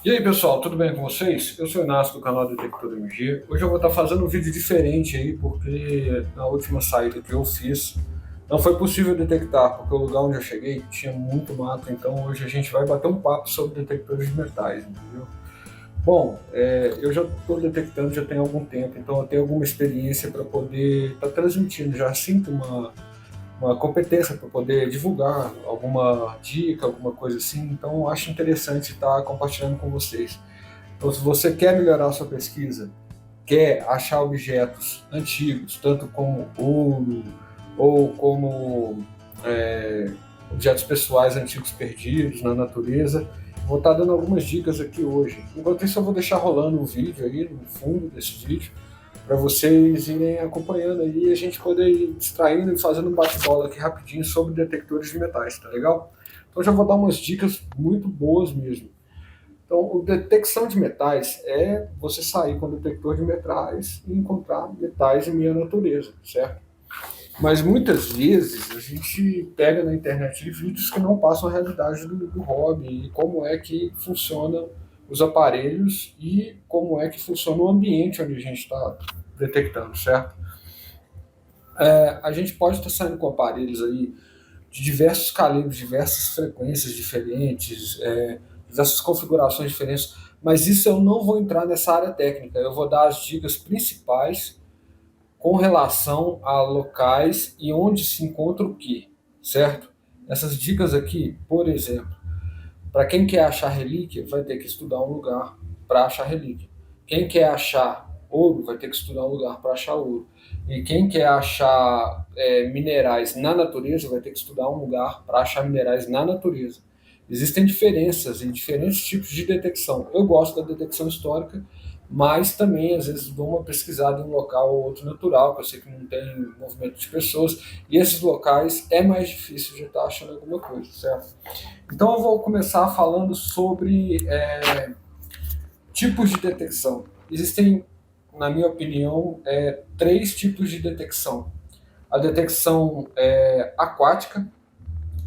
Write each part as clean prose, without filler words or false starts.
E aí pessoal, tudo bem com vocês? Eu sou o Inácio do canal Detector MG. Hoje eu vou estar fazendo um vídeo diferente aí, porque na última saída que eu fiz não foi possível detectar, porque o lugar onde eu cheguei tinha muito mato, então hoje a gente vai bater um papo sobre detectores de metais, entendeu? Bom, eu já estou detectando já tem algum tempo, então eu tenho alguma experiência para poder estar transmitindo, já sinto uma competência para poder divulgar alguma dica, alguma coisa assim, então acho interessante estar compartilhando com vocês. Então, se você quer melhorar a sua pesquisa, quer achar objetos antigos, tanto como ouro ou como é, objetos pessoais antigos perdidos na natureza, vou estar dando algumas dicas aqui hoje. Enquanto isso, eu vou deixar rolando um vídeo aí no fundo desse vídeo para vocês irem acompanhando aí e a gente poder ir distraindo e fazendo um bate-bola aqui rapidinho sobre detectores de metais, tá legal? Então já vou dar umas dicas muito boas mesmo. Então, o detecção de metais é você sair com o detector de metais e encontrar metais em minha natureza, certo? Mas muitas vezes a gente pega na internet vídeos que não passam a realidade do hobby e como é que funcionam os aparelhos e como é que funciona o ambiente onde a gente está detectando, certo? A gente pode estar saindo com aparelhos aí de diversos calibres, diversas frequências diferentes, diversas configurações diferentes, mas isso eu não vou entrar nessa área técnica. Eu vou dar as dicas principais com relação a locais e onde se encontra o que, certo? Essas dicas aqui, por exemplo, para quem quer achar relíquia, vai ter que estudar um lugar para achar relíquia. Quem quer achar ouro, vai ter que estudar um lugar para achar ouro. E quem quer achar minerais na natureza, vai ter que estudar um lugar para achar minerais na natureza. Existem diferenças em diferentes tipos de detecção. Eu gosto da detecção histórica, mas também às vezes dou uma pesquisada em um local ou outro natural, que eu sei que não tem movimento de pessoas, e esses locais é mais difícil de estar achando alguma coisa, certo? Então eu vou começar falando sobre tipos de detecção. Existem, na minha opinião, três tipos de detecção. A detecção aquática,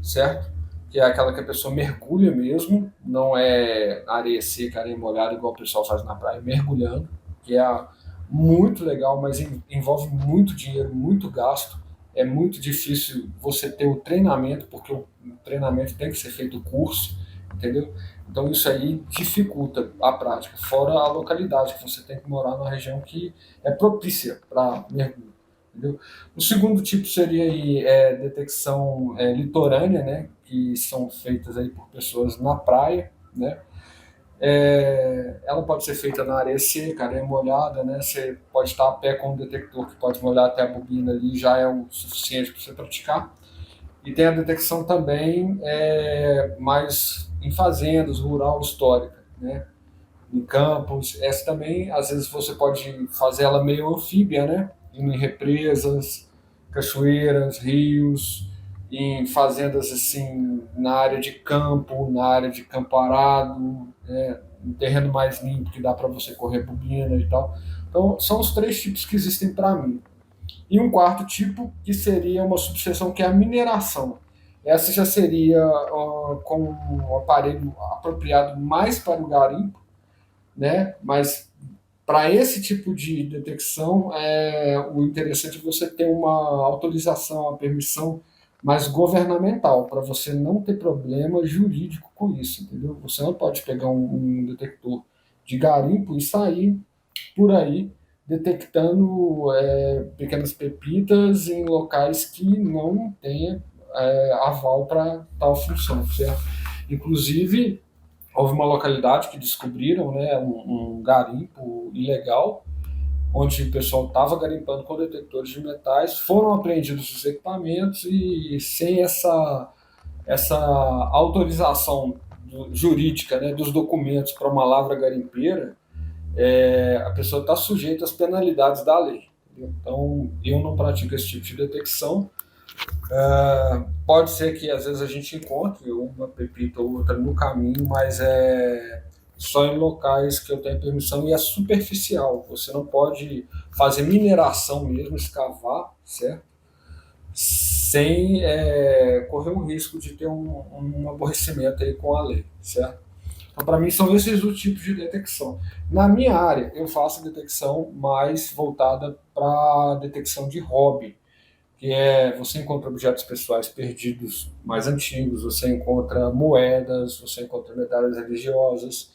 certo? Que é aquela que a pessoa mergulha mesmo, não é areia seca, areia molhada, igual o pessoal faz na praia, mergulhando, que é muito legal, mas envolve muito dinheiro, muito gasto. É muito difícil você ter o treinamento, porque o treinamento tem que ser feito curso, entendeu? Então isso aí dificulta a prática, fora a localidade, que você tem que morar numa região que é propícia para mergulho. Entendeu? O segundo tipo seria aí, detecção litorânea, né, que são feitas aí por pessoas na praia, né? Ela pode ser feita na areia seca, areia molhada, né? Você pode estar a pé com um detector que pode molhar até a bobina ali, já é o suficiente para você praticar. E tem a detecção também mais em fazendas, rural, histórica, né? Em campos. Essa também, às vezes, você pode fazer ela meio anfíbia, né? Em represas, cachoeiras, rios, em fazendas assim, na área de campo, na área de campo arado, um terreno mais limpo que dá para você correr bobina e tal. Então, são os três tipos que existem para mim. E um quarto tipo, que seria uma subseção, que é a mineração. Essa já seria com um aparelho apropriado mais para o garimpo, né? Mas para esse tipo de detecção, o interessante é você ter uma autorização, uma permissão mais governamental, para você não ter problema jurídico com isso, entendeu? Você não pode pegar um detector de garimpo e sair por aí detectando pequenas pepitas em locais que não tenha aval para tal função, certo? Inclusive, houve uma localidade que descobriram, né, um garimpo ilegal, onde o pessoal estava garimpando com detectores de metais, foram apreendidos os equipamentos e sem essa autorização jurídica, né, dos documentos para uma lavra garimpeira, a pessoa está sujeita às penalidades da lei. Entendeu? Então, eu não pratico esse tipo de detecção. Pode ser que às vezes a gente encontre uma pepita ou outra no caminho, mas é só em locais que eu tenho permissão e é superficial. Você não pode fazer mineração mesmo, escavar, certo? Sem correr o risco de ter um aborrecimento aí com a lei, certo? Então, para mim, são esses os tipos de detecção. Na minha área, eu faço detecção mais voltada para detecção de hobby, que é você encontra objetos pessoais perdidos mais antigos, você encontra moedas, você encontra medalhas religiosas,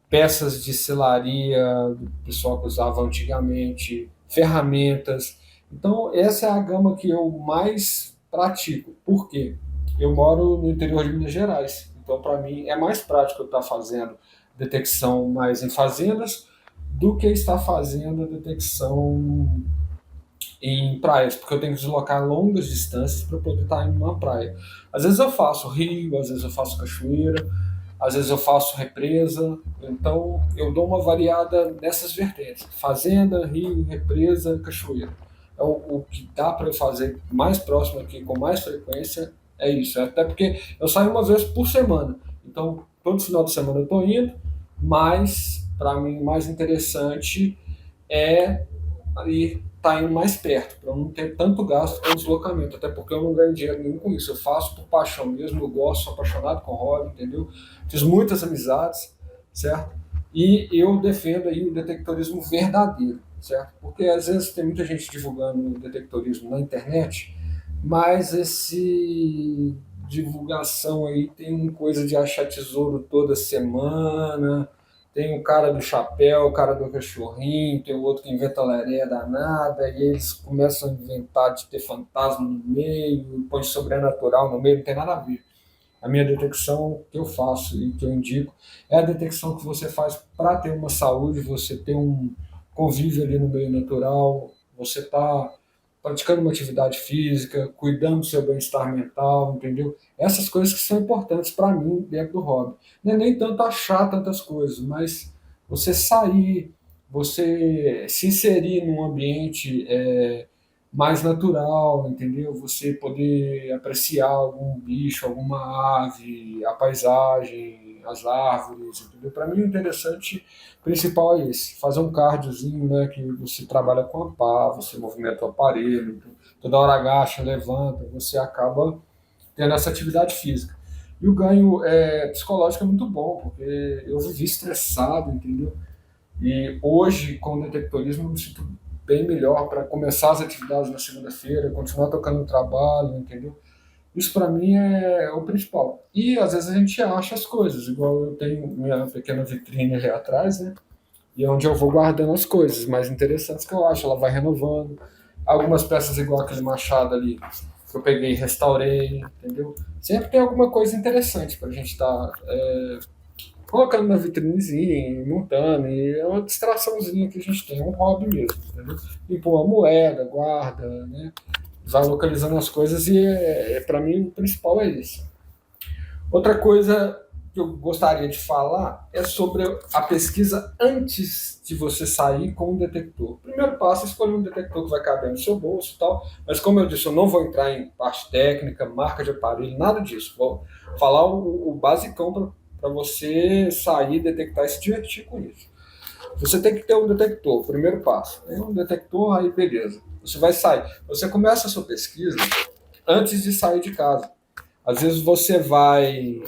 peças de selaria do pessoal que usava antigamente, ferramentas. Então, essa é a gama que eu mais pratico. Por quê? Eu moro no interior de Minas Gerais. Então, para mim, é mais prático eu estar fazendo detecção mais em fazendas do que estar fazendo detecção em praias, porque eu tenho que deslocar longas distâncias para poder estar indo numa praia. Às vezes eu faço rio, às vezes eu faço cachoeira, às vezes eu faço represa, então eu dou uma variada nessas vertentes: fazenda, rio, represa, cachoeira. Então, o que dá para eu fazer mais próximo aqui, com mais frequência, é isso. Até porque eu saio uma vez por semana, então todo final de semana eu estou indo, mas para mim o mais interessante é ir tá indo mais perto, para não ter tanto gasto com deslocamento, até porque eu não ganho dinheiro nenhum com isso, eu faço por paixão mesmo, eu gosto, sou apaixonado com o hobby, entendeu? Fiz muitas amizades, certo? E eu defendo aí o detectorismo verdadeiro, certo? Porque às vezes tem muita gente divulgando o detectorismo na internet, mas esse divulgação aí tem coisa de achar tesouro toda semana, tem o cara do chapéu, o cara do cachorrinho, tem o outro que inventa leréia danada, e eles começam a inventar de ter fantasma no meio, põe sobrenatural no meio, não tem nada a ver. A minha detecção que eu faço e que eu indico é a detecção que você faz para ter uma saúde, você ter um convívio ali no meio natural, você está praticando uma atividade física, cuidando do seu bem-estar mental, entendeu? Essas coisas que são importantes para mim dentro do hobby. Não é nem tanto achar tantas coisas, mas você sair, você se inserir num ambiente mais natural, entendeu? Você poder apreciar algum bicho, alguma ave, a paisagem, as árvores, entendeu? Para mim o interessante principal é esse: fazer um cardiozinho, né, que você trabalha com a pá, você movimenta o aparelho, então, toda hora agacha, levanta, você acaba tendo essa atividade física. E o ganho psicológico é muito bom, porque eu vivi estressado, entendeu? E hoje, com o detectorismo, eu me sinto bem melhor para começar as atividades na segunda-feira, continuar tocando no trabalho, entendeu? Isso para mim é o principal. E às vezes a gente acha as coisas, igual eu tenho minha pequena vitrine ali atrás, né? E é onde eu vou guardando as coisas mais interessantes que eu acho. Ela vai renovando. Algumas peças, igual aquele machado ali, que eu peguei e restaurei, entendeu? Sempre tem alguma coisa interessante para a gente estar colocando na vitrinezinha, montando, e é uma distraçãozinha que a gente tem, é um hobby mesmo, entendeu? E pô, a moeda, guarda, né? Vai localizando as coisas e para mim o principal é isso. Outra coisa que eu gostaria de falar é sobre a pesquisa antes de você sair com um detector. O primeiro passo é escolher um detector que vai caber no seu bolso e tal, mas como eu disse, eu não vou entrar em parte técnica, marca de aparelho, nada disso. Vou falar o basicão para você sair, detectar e se divertir com isso. Você tem que ter um detector, primeiro passo. Tem um detector, aí beleza. Você vai sair. Você começa a sua pesquisa antes de sair de casa. Às vezes você vai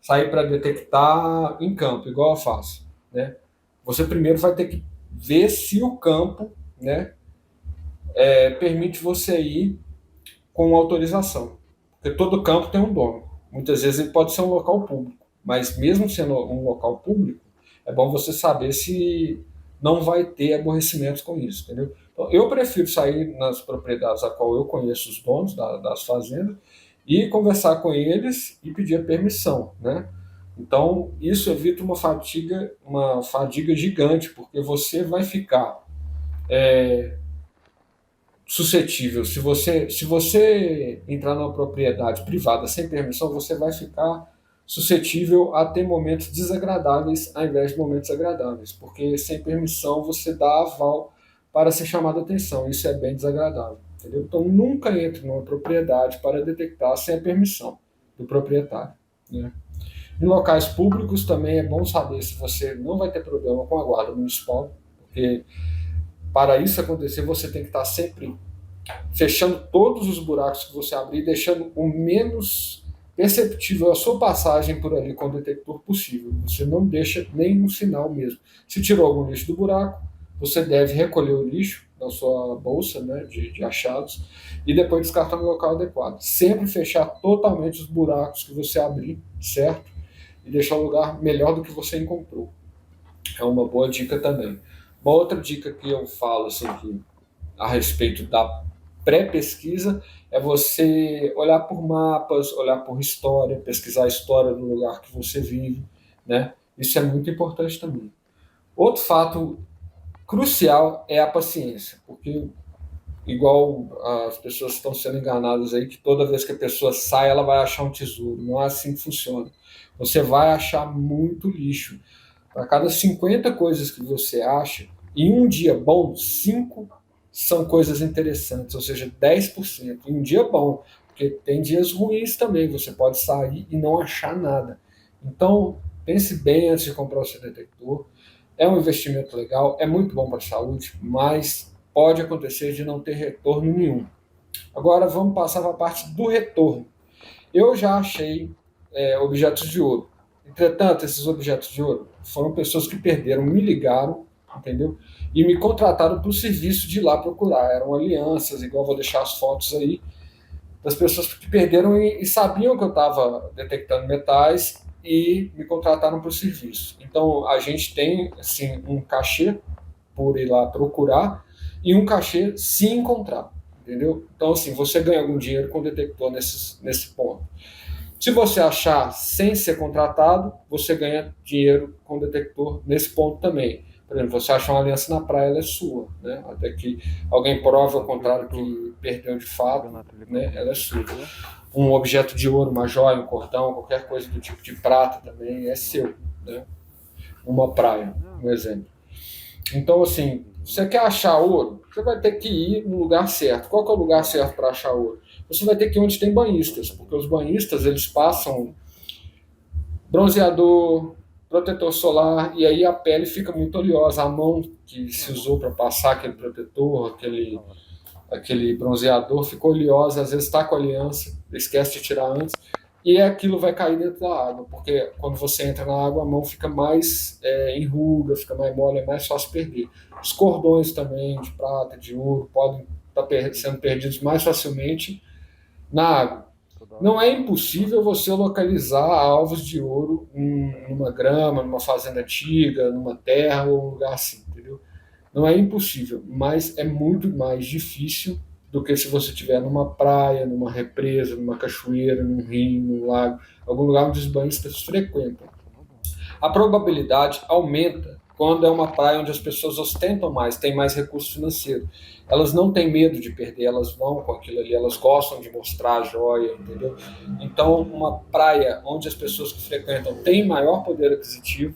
sair para detectar em campo, igual eu faço, né? Você primeiro vai ter que ver se o campo, né, permite você ir com autorização. Porque todo campo tem um dono. Muitas vezes ele pode ser um local público, mas mesmo sendo um local público, é bom você saber se não vai ter aborrecimentos com isso, entendeu? Então, eu prefiro sair nas propriedades a qual eu conheço os donos das fazendas e conversar com eles e pedir a permissão, né? Então, isso evita uma fadiga gigante, porque você vai ficar suscetível. Se você entrar numa propriedade privada sem permissão, você vai ficar suscetível a ter momentos desagradáveis ao invés de momentos agradáveis, porque sem permissão você dá aval para ser chamado a atenção. Isso é bem desagradável, entendeu? Então nunca entre numa propriedade para detectar sem a permissão do proprietário, né? Em locais públicos também é bom saber se você não vai ter problema com a guarda municipal, porque para isso acontecer você tem que estar sempre fechando todos os buracos que você abrir, deixando o menos perceptível a sua passagem por ali com o detector possível. Você não deixa nenhum sinal mesmo. Se tirou algum lixo do buraco, você deve recolher o lixo da sua bolsa, né, de achados e depois descartar no local adequado. Sempre fechar totalmente os buracos que você abrir, certo? E deixar o lugar melhor do que você encontrou. É uma boa dica também. Uma outra dica que eu falo assim, a respeito da pré-pesquisa é você olhar por mapas, olhar por história, pesquisar a história do lugar que você vive, né? Isso é muito importante também. Outro fato crucial é a paciência, porque igual as pessoas estão sendo enganadas aí que toda vez que a pessoa sai ela vai achar um tesouro. Não é assim que funciona. Você vai achar muito lixo. Para cada 50 coisas que você acha, em um dia bom, 5 são coisas interessantes, ou seja, 10%. Em um dia bom, porque tem dias ruins também, você pode sair e não achar nada. Então, pense bem antes de comprar o seu detector. É um investimento legal, é muito bom para a saúde, mas pode acontecer de não ter retorno nenhum. Agora vamos passar para a parte do retorno. Eu já achei objetos de ouro. Entretanto, esses objetos de ouro foram pessoas que perderam, me ligaram, entendeu? E me contrataram para o serviço de ir lá procurar. Eram alianças, igual vou deixar as fotos aí, das pessoas que perderam e sabiam que eu estava detectando metais e me contrataram para o serviço. Então, a gente tem, assim, um cachê por ir lá procurar e um cachê se encontrar, entendeu? Então, assim, você ganha algum dinheiro com o detector nesse ponto. Se você achar sem ser contratado, você ganha dinheiro com o detector nesse ponto também. Por exemplo, você acha uma aliança na praia, ela é sua, né? Até que alguém prove ao contrário que perdeu de fato, né? Ela é sua. Um objeto de ouro, uma joia, um cordão, qualquer coisa do tipo de prata também é seu, né? Uma praia, um exemplo. Então, assim, você quer achar ouro, você vai ter que ir no lugar certo. Qual que é o lugar certo para achar ouro? Você vai ter que ir onde tem banhistas, porque os banhistas eles passam bronzeador, protetor solar, e aí a pele fica muito oleosa. A mão que se usou para passar aquele protetor, aquele bronzeador, ficou oleosa, às vezes está com aliança, esquece de tirar antes, e aquilo vai cair dentro da água, porque quando você entra na água, a mão fica mais enruga, fica mais mole, é mais fácil perder. Os cordões também, de prata, de ouro, podem estar sendo perdidos mais facilmente na água. Não é impossível você localizar alvos de ouro numa grama, numa fazenda antiga, numa terra ou um lugar assim, entendeu? Não é impossível, mas é muito mais difícil do que se você estiver numa praia, numa represa, numa cachoeira, num rio, num lago, algum lugar onde os banhistas frequentam. A probabilidade aumenta quando é uma praia onde as pessoas ostentam mais, têm mais recurso financeiro. Elas não têm medo de perder, elas vão com aquilo ali, elas gostam de mostrar a joia, entendeu? Então, uma praia onde as pessoas que frequentam têm maior poder aquisitivo,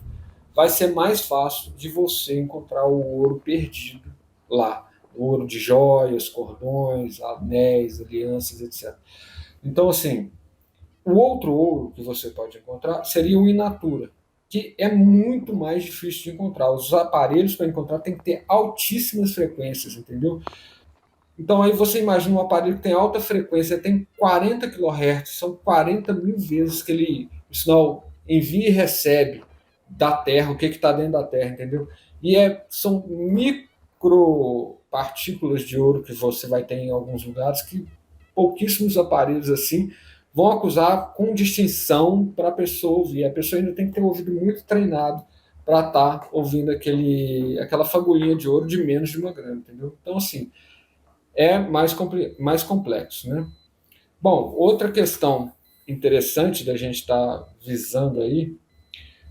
vai ser mais fácil de você encontrar o ouro perdido lá. Ouro de joias, cordões, anéis, alianças, etc. Então, assim, o outro ouro que você pode encontrar seria o in natura, que é muito mais difícil de encontrar. Os aparelhos para encontrar tem que ter altíssimas frequências, entendeu? Então aí você imagina um aparelho que tem alta frequência, tem 40 kHz, são 40 mil vezes que ele, o sinal envia e recebe da Terra, o que está dentro da Terra, entendeu? E são micropartículas de ouro que você vai ter em alguns lugares que pouquíssimos aparelhos assim vão acusar com distinção para a pessoa ouvir. A pessoa ainda tem que ter o ouvido muito treinado para estar ouvindo aquela fagulhinha de ouro de menos de 1 grama, entendeu? Então, assim, é mais complexo, né? Bom, outra questão interessante da gente estar visando aí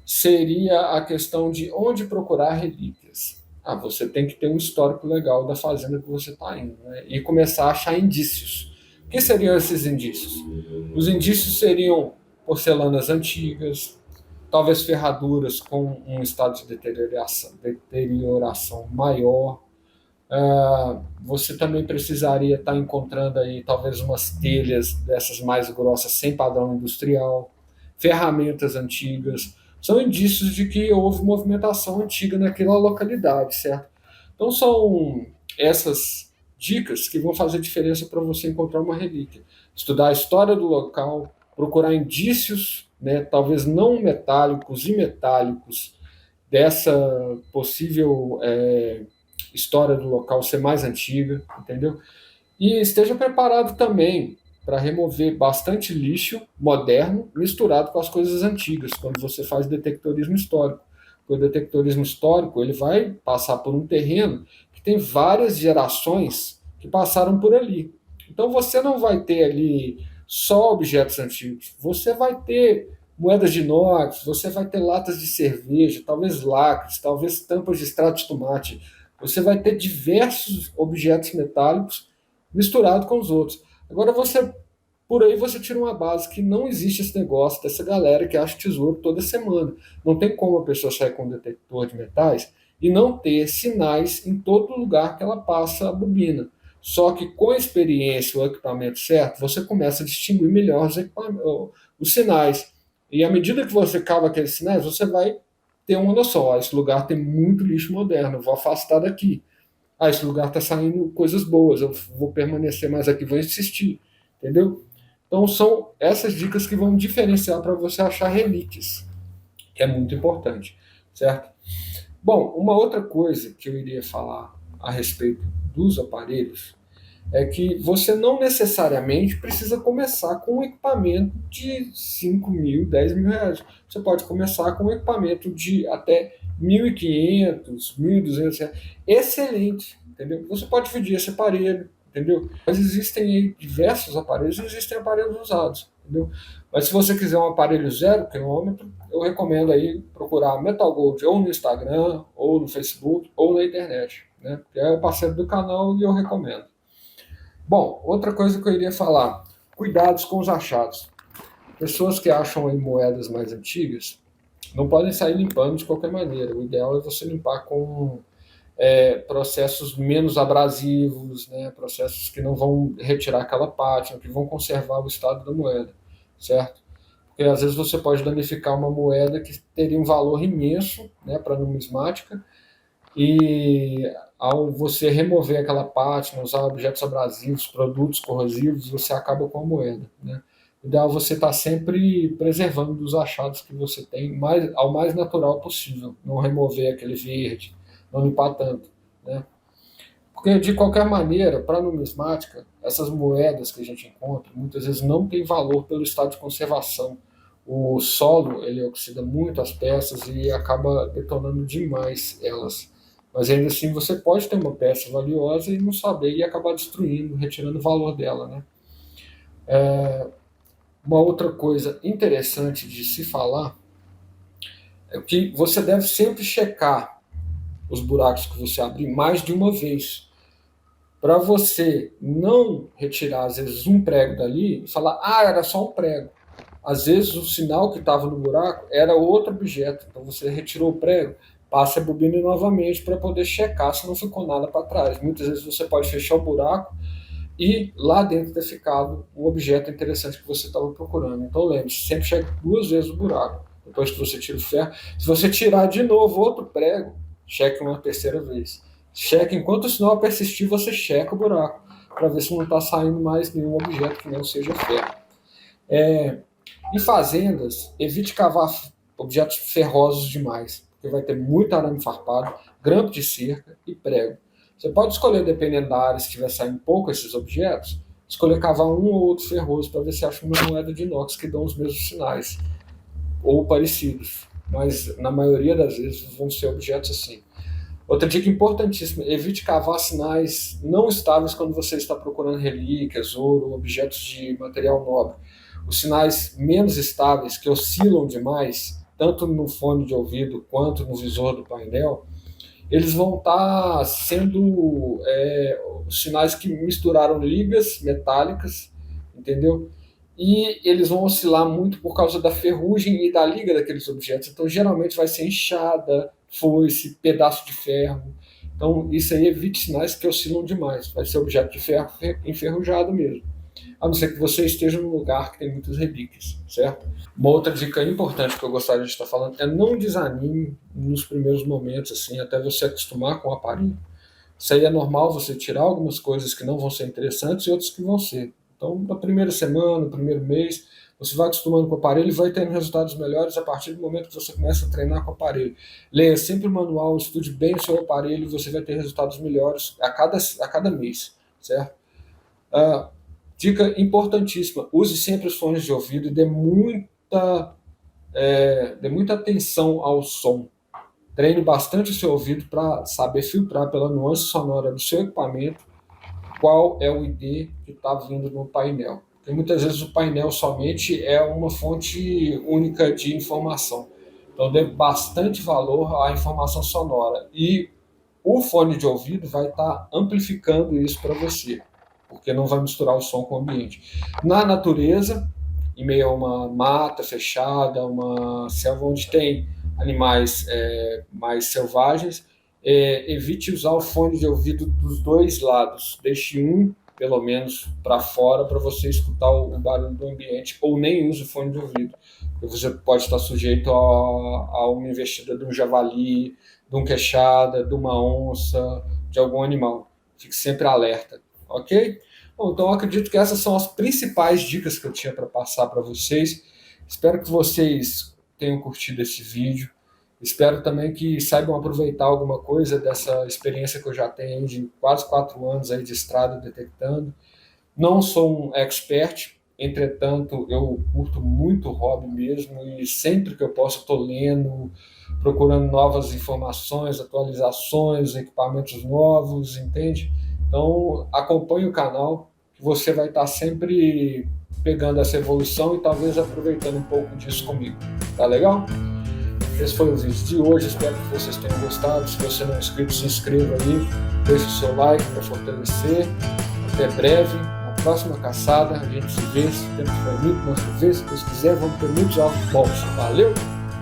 seria a questão de onde procurar relíquias. Ah, você tem que ter um histórico legal da fazenda que você está indo, né? E começar a achar indícios. O que seriam esses indícios? Os indícios seriam porcelanas antigas, talvez ferraduras com um estado de deterioração maior. Você também precisaria estar encontrando aí talvez umas telhas dessas mais grossas sem padrão industrial, ferramentas antigas. São indícios de que houve movimentação antiga naquela localidade, certo? Então são essas dicas que vão fazer diferença para você encontrar uma relíquia. Estudar a história do local, procurar indícios, né, talvez não metálicos e metálicos, dessa possível história do local ser mais antiga, entendeu? E esteja preparado também para remover bastante lixo moderno misturado com as coisas antigas, quando você faz detectorismo histórico. O detectorismo histórico ele vai passar por um terreno que tem várias gerações que passaram por ali. Então você não vai ter ali só objetos antigos, você vai ter moedas de inox, você vai ter latas de cerveja, talvez lacres, talvez tampas de extrato de tomate. Você vai ter diversos objetos metálicos misturado com os outros. Agora você por aí você tira uma base que não existe esse negócio dessa galera que acha tesouro toda semana. Não tem como a pessoa sair com um detector de metais e não ter sinais em todo lugar que ela passa a bobina. Só que com a experiência, o equipamento certo, você começa a distinguir melhor os sinais. E à medida que você cava aqueles sinais, você vai ter uma noção. Ó, esse lugar tem muito lixo moderno, eu vou afastar daqui. Ah, esse lugar está saindo coisas boas, eu vou permanecer mais aqui, vou insistir, entendeu? Então são essas dicas que vão diferenciar para você achar relíquias, que é muito importante, certo? Bom, uma outra coisa que eu iria falar a respeito dos aparelhos é que você não necessariamente precisa começar com um equipamento de 5 mil, 10 mil reais. Você pode começar com um equipamento de até 1.500, 1.200 reais. Excelente, entendeu? Você pode dividir esse aparelho, entendeu? Mas existem aí diversos aparelhos, existem aparelhos usados, entendeu? Mas se você quiser um aparelho 0 km, eu recomendo aí procurar Metal Gold ou no Instagram, ou no Facebook, ou na internet, né? Que é o parceiro do canal e eu recomendo. Bom, outra coisa que eu iria falar, cuidados com os achados. Pessoas que acham aí moedas mais antigas não podem sair limpando de qualquer maneira. O ideal é você limpar com processos menos abrasivos, né? Processos que não vão retirar aquela pátina, que vão conservar o estado da moeda, certo? Porque às vezes você pode danificar uma moeda que teria um valor imenso, né, para a numismática, e ao você remover aquela pátina, usar objetos abrasivos, produtos corrosivos, você acaba com a moeda, né? O ideal é você estar sempre preservando os achados que você tem ao mais natural possível, não remover aquele verde, não limpar tanto, né? Porque de qualquer maneira, para a numismática, essas moedas que a gente encontra muitas vezes não têm valor pelo estado de conservação. O solo ele oxida muito as peças e acaba detonando demais elas. Mas ainda assim você pode ter uma peça valiosa e não saber e acabar destruindo, retirando o valor dela, né? Uma outra coisa interessante de se falar é que você deve sempre checar os buracos que você abrir mais de uma vez, para você não retirar, às vezes, um prego dali e falar, ah, era só um prego. Às vezes, o sinal que estava no buraco era outro objeto. Então, você retirou o prego, passa a bobina novamente para poder checar se não ficou nada para trás. Muitas vezes, você pode fechar o buraco e lá dentro ter ficado um objeto interessante que você estava procurando. Então, lembre-se, sempre cheque 2 vezes o buraco. Depois que você tira o ferro. Se você tirar de novo outro prego, cheque uma terceira vez. Cheque, enquanto o sinal persistir, você checa o buraco, para ver se não está saindo mais nenhum objeto que não seja ferro. Em fazendas, evite cavar objetos ferrosos demais, porque vai ter muito arame farpado, grampo de cerca e prego. Você pode escolher, dependendo da área, se estiver saindo pouco esses objetos, escolher cavar um ou outro ferroso para ver se acha uma moeda de inox que dão os mesmos sinais, ou parecidos. Mas, na maioria das vezes, vão ser objetos assim. Outra dica importantíssima, evite cavar sinais não estáveis quando você está procurando relíquias, ouro, objetos de material nobre. Os sinais menos estáveis, que oscilam demais, tanto no fone de ouvido quanto no visor do painel, eles vão estar sendo os sinais que misturaram ligas metálicas, entendeu? E eles vão oscilar muito por causa da ferrugem e da liga daqueles objetos. Então, geralmente vai ser enxada, foice, pedaço de ferro. Então, isso aí evite sinais que oscilam demais. Vai ser objeto de ferro enferrujado mesmo. A não ser que você esteja num lugar que tem muitas relíquias, certo? Uma outra dica importante que eu gostaria de estar falando é não desanime nos primeiros momentos, assim, até você acostumar com o aparelho. Isso aí é normal você tirar algumas coisas que não vão ser interessantes e outras que vão ser. Então, na primeira semana, no primeiro mês, Você vai acostumando com o aparelho e vai tendo resultados melhores a partir do momento que você começa a treinar com o aparelho. Leia sempre o manual, estude bem o seu aparelho e você vai ter resultados melhores a cada mês, certo? Dica importantíssima, use sempre os fones de ouvido e dê muita atenção ao som. Treine bastante o seu ouvido para saber filtrar pela nuance sonora do seu equipamento qual é o ID que está vindo no painel. Porque muitas vezes o painel somente é uma fonte única de informação. Então dê bastante valor à informação sonora. E o fone de ouvido vai estar amplificando isso para você, porque não vai misturar o som com o ambiente. Na natureza, em meio a uma mata fechada, uma selva onde tem animais mais selvagens, evite usar o fone de ouvido dos dois lados. Deixe um, pelo menos, para fora, para você escutar o barulho do ambiente, ou nem use o fone de ouvido, porque você pode estar sujeito a uma investida de um javali, de um queixada, de uma onça, de algum animal. Fique sempre alerta, ok? Bom, então eu acredito que essas são as principais dicas que eu tinha para passar para vocês. Espero que vocês tenham curtido esse vídeo. Espero também que saibam aproveitar alguma coisa dessa experiência que eu já tenho de quase 4 anos aí de estrada detectando. Não sou um expert, entretanto, eu curto muito o hobby mesmo e sempre que eu posso estou lendo, procurando novas informações, atualizações, equipamentos novos, entende? Então, acompanhe o canal, que você vai estar sempre pegando essa evolução e talvez aproveitando um pouco disso comigo. Tá legal? Esse foi o vídeo de hoje, espero que vocês tenham gostado. Se você não é inscrito, se inscreva aí, deixe o seu like para fortalecer. Até breve, na próxima caçada, a gente se vê, se o tempo for muito, nós se vê, se Deus quiser, vamos ter muitos alvos bons. Valeu,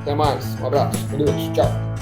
até mais, um abraço, com Deus, tchau.